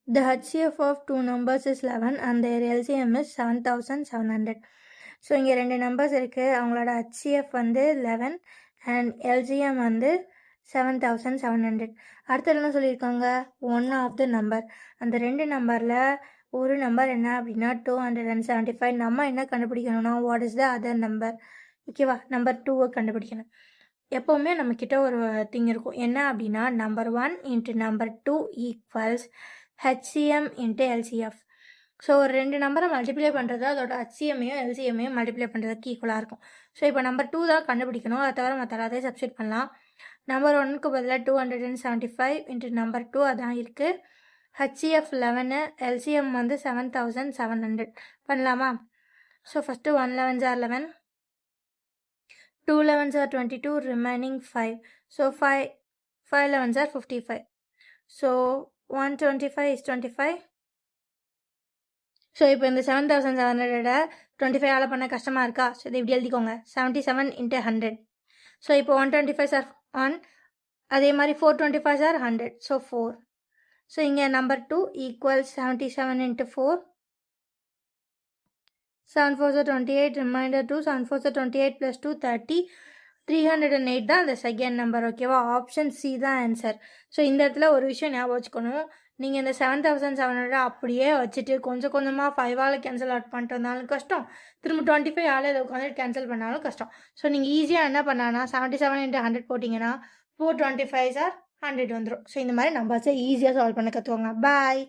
The HCF of two numbers is 11 and their LCM is 7700. So இங்கே ரெண்டு numbers இருக்குது, அவங்களோட HCF வந்து 11 அண்ட் LCM வந்து 7700. அடுத்து என்ன சொல்லியிருக்காங்க, ஒன் ஆஃப் த நம்பர். அந்த ரெண்டு நம்பரில் ஒரு நம்பர் என்ன அப்படின்னா 275. நம்ம என்ன கண்டுபிடிக்கணும்னா what is the other number. ஓகேவா, நம்பர் 2வை கண்டுபிடிக்கணும். எப்போவுமே நம்மக்கிட்ட ஒரு திங் இருக்கும், என்ன அப்படின்னா number 1 into number 2 equals HCM into LCF. So ஒரு ரெண்டு நம்பரை மல்டிப்ளை பண்ணுறது அதோட HCMையும் LCMையும் மல்டிப்ளை பண்ணுறதுக்கு ஈக்குவலாக இருக்கும். ஸோ இப்போ நம்பர் 2 தான் கண்டுபிடிக்கணும், அதை தவிர மற்ற எல்லாத்தையும் சப்ஸ்டியூட் பண்ணலாம். நம்பர் 1க்கு பதிலாக 275 இன்ட்டு நம்பர் 2 அதான் இருக்குது. HCF 11, LCM வந்து 7700 பண்ணலாமா. So first 1 11s are 11, 2 11s are 22, remaining 5. So 5 11s are 55. So 125 is 25. So இப்போ இந்த 7700 25 பண்ண கஷ்டமாக இருக்கா, ஸோ இது இப்படி எழுதிக்கோங்க, 77 இன்ட்டு 100. ஸோ இப்போ 125 ஆர் 1, அதே மாதிரி 425 ஆர் 100, ஸோ 4. ஸோ இங்கே number 2 equals 77 into 4, 7 4s are 28, remainder 2, 7 4s are 28 + 2 30, 308 தான் அந்த செகண்ட் நம்பர். ஓகேவா, ஆப்ஷன் சி தான் ஆன்சர். ஸோ இந்த இடத்துல ஒரு விஷயம் ஞாபகம் வச்சுக்கணும், நீங்கள் இந்த 7700 அப்படியே வச்சுட்டு கொஞ்சம் கொஞ்சமாக 5ஆல் கேன்சல் அவுட் பண்ணிட்டு வந்தாலும் கஷ்டம், திரும்ப 25 இதை உட்காந்து கேன்சல் பண்ணாலும் கஷ்டம். ஸோ நீங்கள் ஈஸியாக என்ன பண்ணான்னா 77 இன்ட்டு 100 போட்டிங்கன்னா 425 ஆர் 100 வந்துடும். ஸோ இந்த மாதிரி நம்பர்ஸை ஈஸியாக சால்வ் பண்ண கற்றுவாங்க. பாய்.